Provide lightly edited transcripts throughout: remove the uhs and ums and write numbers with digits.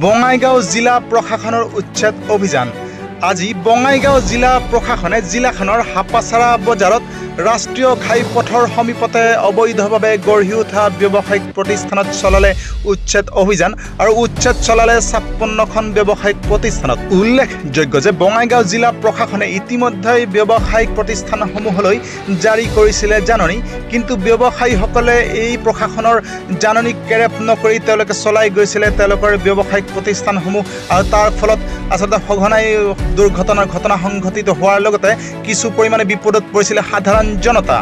বঙাইগাঁও জিলা প্ৰশাসনৰ উচ্ছেদ অভিযান। আজি বঙাইগাঁও জিলা প্ৰশাসনে জিলাখনৰ হাপাচাৰা বজাৰত ৰাষ্ট্ৰীয় ঘাইপথৰ সমীপতে অবৈধভাৱে গঢ়ি উঠা ব্যৱসায়িক প্ৰতিষ্ঠানত চলালে উচ্ছেদ অভিযান আৰু উচ্ছেদ চলালে 56খন ব্যৱসায়িক প্ৰতিষ্ঠানত। উল্লেখযোগ্য যে বঙাইগাঁও জিলা প্ৰশাসনে ইতিমধ্যে ব্যৱসায়িক প্ৰতিষ্ঠানসমূহলৈ জাৰি কৰিছিলে জাননী, কিন্তু ব্যৱসায়ীসকলে এই প্ৰশাসনৰ জাননী কেৰেপ নকৰি তেওঁলোকে চলাই গৈছিলে তেওঁলোকৰ ব্যৱসায়িক প্ৰতিষ্ঠানসমূহ, আৰু তাৰ ফলত আচলতে সঘনাই দুৰ্ঘটনাৰ ঘটনা সংঘটিত হোৱাৰ লগতে কিছু পৰিমাণে বিপদত পৰিছিলে সাধাৰণ জনতা।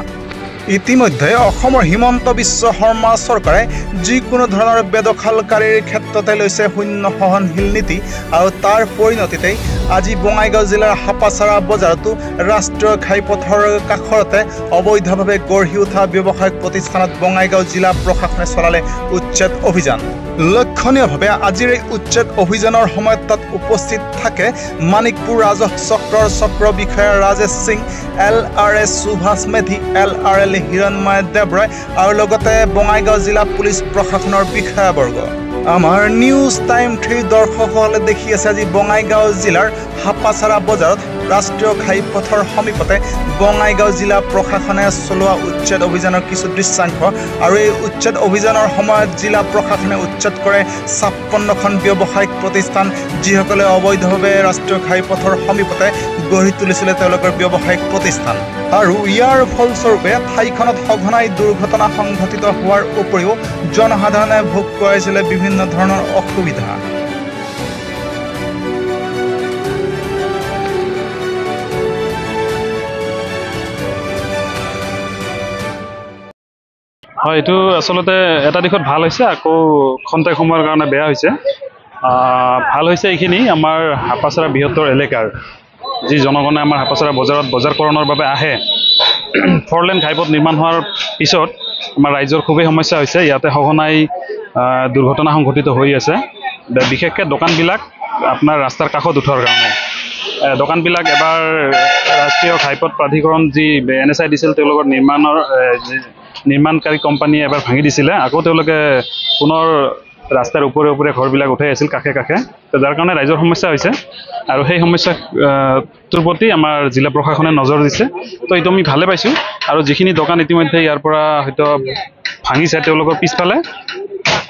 ইতিমধ্যে অসমৰ হিমন্ত বিশ্ব শৰ্মা চৰকাৰে যিকোনো ধৰণৰ বেদখলকাৰীৰ ক্ষেত্ৰতে লৈছে শূন্য সহনশীল নীতি, আৰু তাৰ পৰিণতিতেই আজি বঙাইগাঁও জিলাৰ হাপাচাৰা বজাৰতো ৰাষ্ট্ৰীয় ঘাইপথৰ কাষৰতে অবৈধভাৱে গঢ়ি উঠা ব্যৱসায়িক প্ৰতিষ্ঠানত বঙাইগাঁও জিলা প্ৰশাসনে চলালে উচ্ছেদ অভিযান। লক্ষণীয়ভাৱে আজিৰ এই উচ্ছেদ অভিযানৰ সময়ত তাত উপস্থিত থাকে মানিকপুৰ ৰাজহ চক্ৰৰ চক্ৰ বিষয়া ৰাজেশ সিং, LRS সুভাষ মেধি, LRL হিৰণময় দেৱৰায় আৰু লগতে বঙাইগাঁও জিলা পুলিচ প্ৰশাসনৰ বিষয়াবৰ্গ। আমাৰ নিউজ টাইম 3 দৰ্শকসকলে দেখি আছে আজি বঙাইগাঁও জিলাৰ হাপাচাৰা বজাৰত ৰাষ্ট্ৰীয় ঘাইপথৰ সমীপতে বঙাইগাঁও জিলা প্ৰশাসনে চলোৱা উচ্ছেদ অভিযানৰ কিছু দৃশ্যাংশ। আৰু এই উচ্ছেদ অভিযানৰ সময়ত জিলা প্ৰশাসনে উচ্ছেদ কৰে 56খন ব্যৱসায়িক প্ৰতিষ্ঠান, যিসকলে অবৈধভাৱে ৰাষ্ট্ৰীয় ঘাইপথৰ সমীপতে গঢ়ি তুলিছিলে তেওঁলোকৰ ব্যৱসায়িক প্ৰতিষ্ঠান। আৰু ইয়াৰ ফলস্বৰূপে ঠাইখনত সঘনাই দুৰ্ঘটনা সংঘটিত হোৱাৰ উপৰিও জনসাধাৰণে ভোগ কৰিছিলে বিভিন্ন ধৰণৰ অসুবিধা। হয়, এইটো আচলতে এটা দিশত ভাল হৈছে, আকৌ খন্তেক সময়ৰ কাৰণে বেয়া হৈছে। ভাল হৈছে এইখিনি আমাৰ হাপাচাৰা বৃহত্তৰ এলেকাৰ যি জনগণে আমাৰ হাপাচাৰা বজাৰত বজাৰকৰণৰ বাবে আহে। 4 লেন ঘাইপথ নিৰ্মাণ হোৱাৰ পিছত আমাৰ ৰাইজৰ খুবেই সমস্যা হৈছে। ইয়াতে সঘনাই দুৰ্ঘটনা সংঘটিত হৈ আছে, বিশেষকৈ দোকানবিলাক আপোনাৰ ৰাস্তাৰ কাষত উঠোৱাৰ কাৰণে। দোকানবিলাক এবাৰ ৰাষ্ট্ৰীয় ঘাইপথ প্ৰাধিকৰণ যি NSI দিছিল তেওঁলোকৰ নিৰ্মাণকাৰী কোম্পানীয়ে এবাৰ ভাঙি দিছিলে, আকৌ তেওঁলোকে পুনৰ ৰাস্তাৰ ওপৰে ওপৰে ঘৰবিলাক উঠাই আছিল কাষে কাষে, যাৰ কাৰণে ৰাইজৰ সমস্যা হৈছে। আৰু সেই সমস্যাটোৰ প্ৰতি আমাৰ জিলা প্ৰশাসনে নজৰ দিছে, তো এইটো আমি ভালে পাইছোঁ। আৰু যিখিনি দোকান ইতিমধ্যে ইয়াৰ পৰা হয়তো ভাঙিছে, তেওঁলোকৰ পিছফালে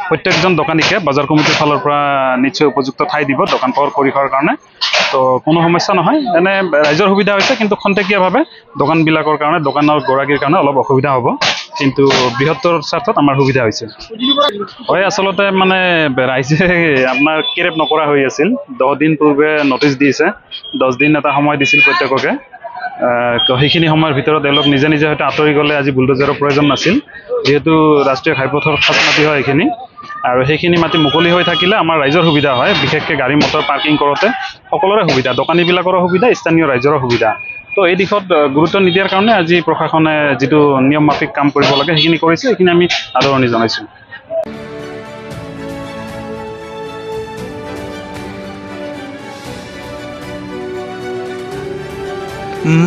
প্ৰত্যেকজন দোকানীকে বজাৰ কমিটিৰ ফালৰ পৰা নিশ্চয় উপযুক্ত ঠাই দিব দোকান পোহাৰ পৰিসৰৰ কাৰণে, তো কোনো সমস্যা নহয়। এনে ৰাইজৰ সুবিধা হৈছে, কিন্তু খন্তেকীয়াভাৱে দোকানবিলাকৰ কাৰণে, দোকানৰ গৰাকীৰ কাৰণে অলপ অসুবিধা হ'ব, কিন্তু বৃহত্তৰ স্বাৰ্থত আমাৰ সুবিধা হৈছে। হয়, আচলতে মানে ৰাইজে আপোনাৰ কেৰেপ নকৰা হৈ আছিল। 10 দিন পূৰ্বে নটিচ দিছে, 10 দিন এটা সময় দিছিল প্ৰত্যেককে। সেইখিনি সময়ৰ ভিতৰত তেওঁলোক নিজে নিজে হয়তো আঁতৰি গ'লে আজি বুলডোজাৰৰ প্ৰয়োজন নাছিল, যিহেতু ৰাষ্ট্ৰীয় ঘাইপথৰ খাচ মাটি হয় এইখিনি। আৰু সেইখিনি মাটি মুকলি হৈ থাকিলে আমাৰ ৰাইজৰ সুবিধা হয়, বিশেষকৈ গাড়ী মটৰ পাৰ্কিং কৰোঁতে সকলোৰে সুবিধা, দোকানীবিলাকৰো সুবিধা, স্থানীয় ৰাইজৰো সুবিধা। তো এই দিশত গুৰুত্ব নিদিয়াৰ কাৰণে আজি প্ৰশাসনে যিটো নিয়ম মাফিক কাম কৰিব লাগে সেইখিনি কৰিছে, সেইখিনি আমি আদৰণি জনাইছোঁ।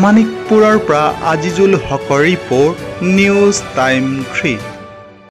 মানিকপুৰৰ পৰা আজিজুল হকৰ ৰিপৰ্ট, নিউজ টাইম 3।